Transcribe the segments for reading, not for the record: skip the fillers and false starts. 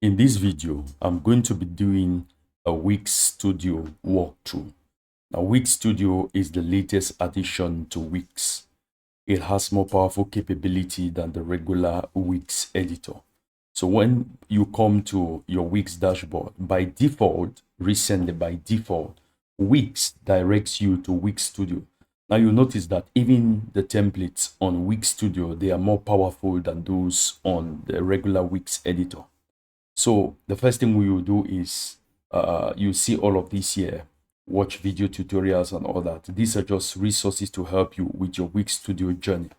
In this video, I'm going to be doing a Wix Studio walkthrough. Now, Wix Studio is the latest addition to Wix. It has more powerful capability than the regular Wix editor. So when you come to your Wix dashboard, by default, Wix directs you to Wix Studio. Now you'll notice that even the templates on Wix Studio, they are more powerful than those on the regular Wix editor. So the first thing we will do is you see all of this here, watch video tutorials and all that. These are just resources to help you with your Wix Studio journey.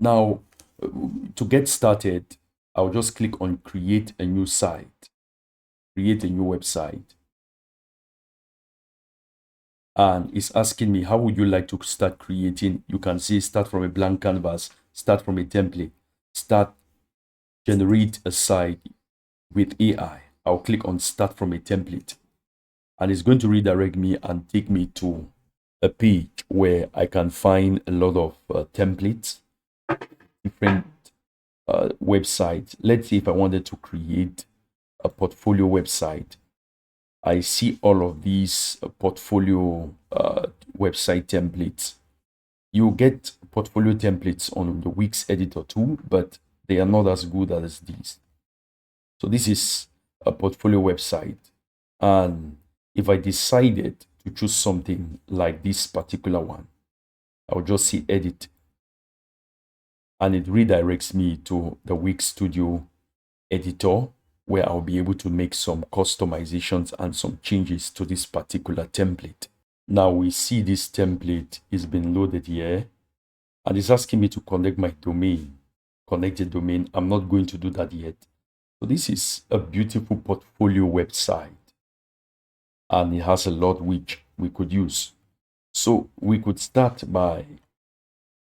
Now, to get started, I'll just click on create a new site, create a new website. And it's asking me, how would you like to start creating? You can see start from a blank canvas, start from a template, start, generate a site with AI. I'll click on start from a template and it's going to redirect me and take me to a page where I can find a lot of templates, different websites. Let's see if I wanted to create a portfolio website. I see all of these portfolio website templates. You get portfolio templates on the Wix editor too, but they are not as good as these. So this is a portfolio website. And if I decided to choose something like this particular one, I'll just see edit. And it redirects me to the Wix Studio Editor, where I'll be able to make some customizations and some changes to this particular template. Now we see this template is being loaded here. And it's asking me to connect my domain, connect a domain. I'm not going to do that yet. So this is a beautiful portfolio website and it has a lot which we could use. So we could start by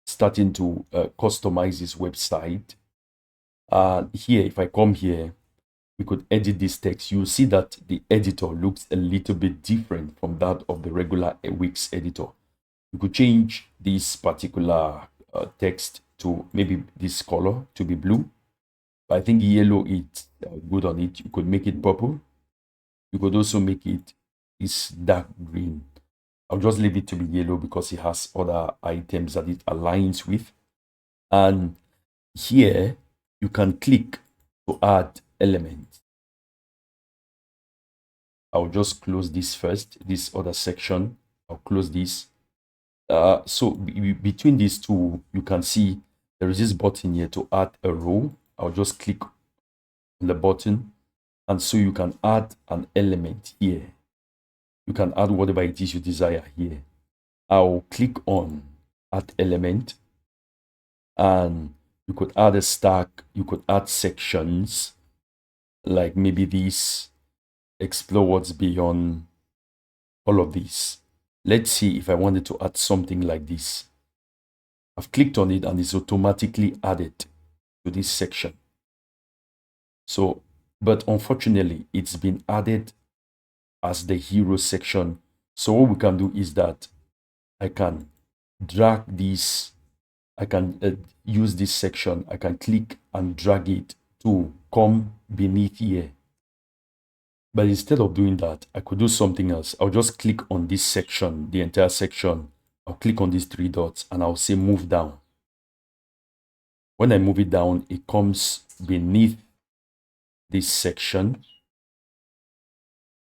starting to customize this website. Here, if I come here, we could edit this text. You'll see that the editor looks a little bit different from that of the regular Wix editor. You could change this particular text to maybe this color to be blue. I think yellow is good on it. You could make it purple. You could also make it this dark green. I'll just leave it to be yellow because it has other items that it aligns with. And here you can click to add elements. I'll just close this first, this other section. I'll close this. So between these two, you can see there is this button here to add a row. I'll just click on the button and so you can add an element here. You can add whatever it is you desire here. I'll click on add element and you could add a stack, you could add sections like maybe this, explore what's beyond, all of these. Let's see if I wanted to add something like this. I've clicked on it and it's automatically added to this section. So, but unfortunately, it's been added as the hero section. So what we can do is that I can drag this, I can use this section, I can click and drag it to come beneath here. But instead of doing that, I could do something else. I'll just click on this section, the entire section. I'll click on these three dots and I'll say move down. When I move it down, it comes beneath this section.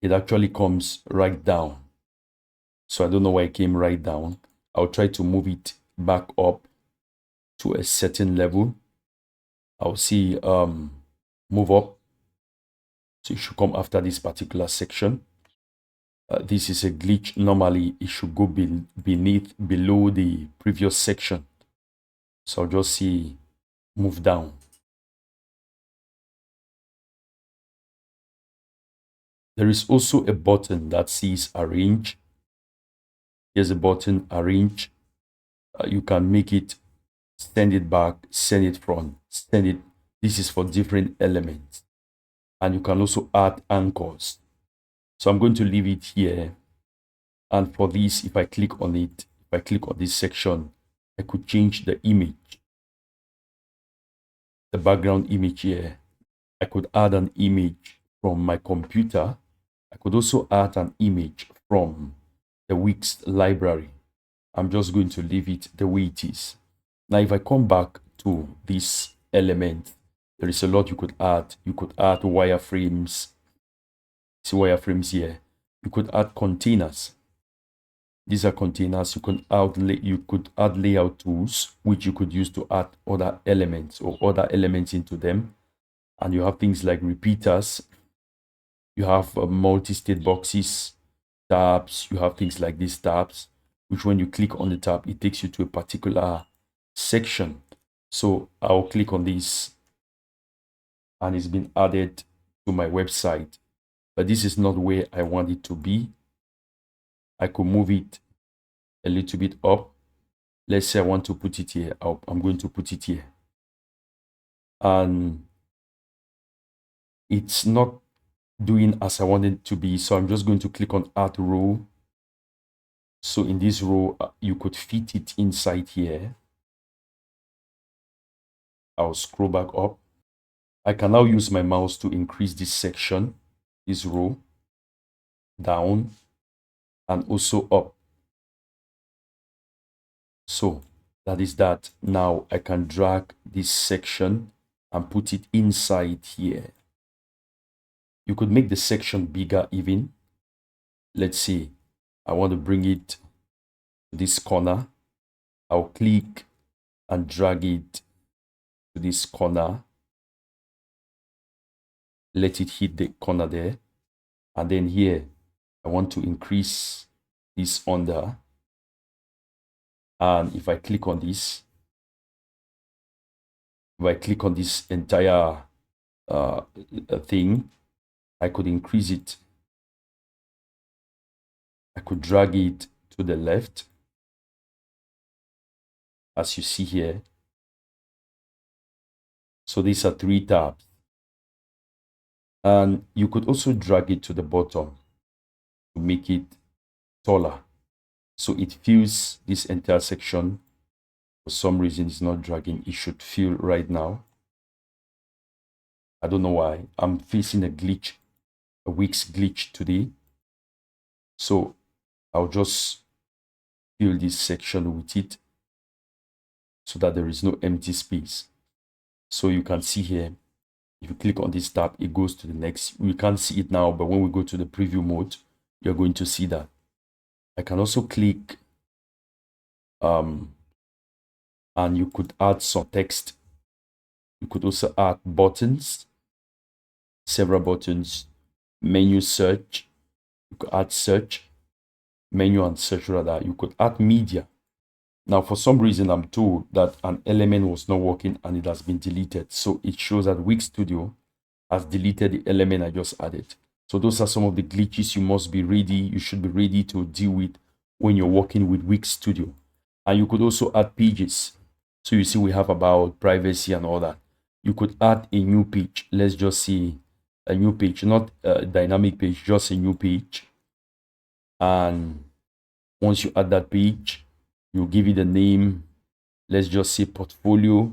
It actually comes right down. So I don't know why it came right down. I'll try to move it back up to a certain level. I'll see move up. So it should come after this particular section. This is a glitch. Normally it should go below the previous section. So I'll just see move down. There is also a button that says arrange. Here's a button arrange. You can make it, send it back, send it front, send it. This is for different elements. And you can also add anchors. So I'm going to leave it here. And for this, if I click on it, if I click on this section, I could change the image, the background image here. I could add an image from my computer. I could also add an image from the Wix library. I'm just going to leave it the way it is. Now, if I come back to this element, there is a lot you could add. You could add wireframes. See wireframes here. You could add containers. These are containers. You could add layout tools, which you could use to add other elements or other elements into them. And you have things like repeaters. You have multi-state boxes, tabs. You have things like these tabs, which when you click on the tab, it takes you to a particular section. So I'll click on this and it's been added to my website. But this is not where I want it to be. I could move it a little bit up. Let's say I want to put it here. I'm going to put it here. And it's not doing as I want it to be. So I'm just going to click on add row. So in this row, you could fit it inside here. I'll scroll back up. I can now use my mouse to increase this section, this row, down, and also up. So that is that. Now I can drag this section and put it inside here. You could make the section bigger even. Let's see, I want to bring it to this corner. I'll click and drag it to this corner. Let it hit the corner there. And then here, I want to increase this under. And if I click on this, entire thing, I could increase it. I could drag it to the left, as you see here. So these are 3 tabs. And you could also drag it to the bottom to make it taller. So it fills this entire section. For some reason, it's not dragging. It should fill right now. I don't know why. I'm facing a glitch, a Wix glitch today. So I'll just fill this section with it so that there is no empty space. So you can see here, if you click on this tab, it goes to the next. We can't see it now, but when we go to the preview mode, you're going to see that. I can also click and you could add some text. You could also add buttons, several buttons, menu search. You could add search, menu and search rather. You could add media. Now, for some reason, I'm told that an element was not working and it has been deleted. So it shows that Wix Studio has deleted the element I just added. So those are some of the glitches you should be ready to deal with when you're working with Wix Studio. And you could also add pages. So you see we have about privacy and all that. You could add a new page. Let's just see a new page, not a dynamic page, just a new page. And once you add that page, you give it a name. Let's just say portfolio.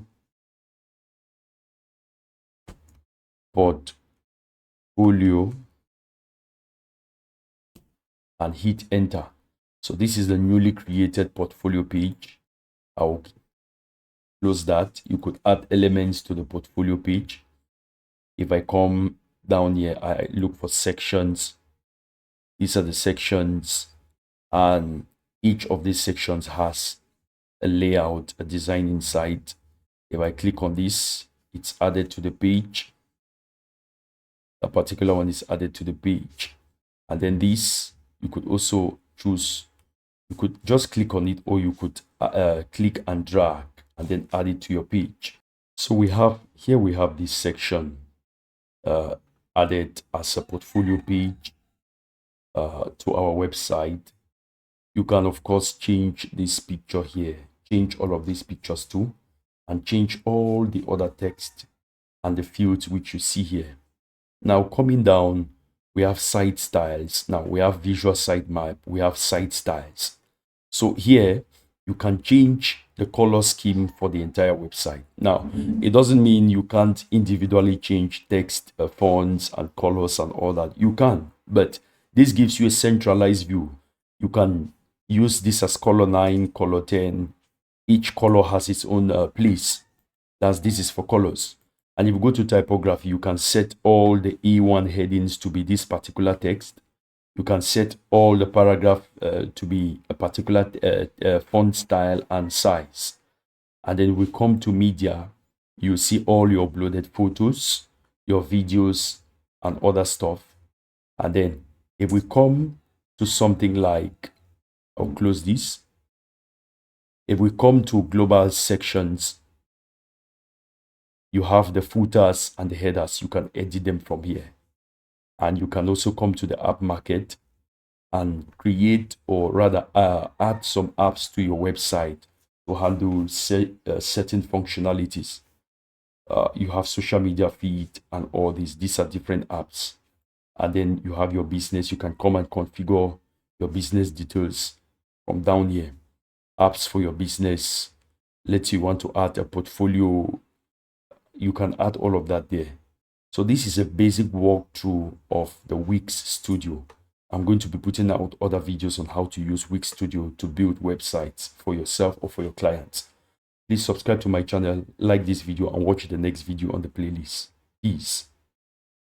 And hit enter. So this is the newly created portfolio page. I'll close that. You could add elements to the portfolio page. If I come down here, I look for sections. These are the sections, and each of these sections has a layout, a design inside. If I click on this, it's added to the page. A particular one is added to the page. And then this, you could also choose. You could just click on it, or you could click and drag and then add it to your page. So we have this section added as a portfolio page to our website. You can of course change this picture here, change all of these pictures too, and change all the other text and the fields which you see here. Now coming down, we have site styles. Now we have visual sitemap, we have site styles. So here you can change the color scheme for the entire website. Now, it doesn't mean you can't individually change text, fonts, and colors and all that. You can, but this gives you a centralized view. You can use this as color 9, color 10. Each color has its own place. This is for colors. And if you go to typography, you can set all the E1 headings to be this particular text. You can set all the paragraph to be a particular font style and size. And then we come to media, you see all your uploaded photos, your videos, and other stuff. And then if we come to something like, I'll close this. If we come to global sections, you have the footers and the headers. You can edit them from here. And you can also come to the app market and create, or rather add some apps to your website to handle certain functionalities. You have social media feed and all these. These are different apps. And then you have your business. You can come and configure your business details from down here. Apps for your business. Let's say you want to add a portfolio. You can add all of that there. So this is a basic walkthrough of the Wix Studio. I'm going to be putting out other videos on how to use Wix Studio to build websites for yourself or for your clients. Please subscribe to my channel, like this video, and watch the next video on the playlist. Peace.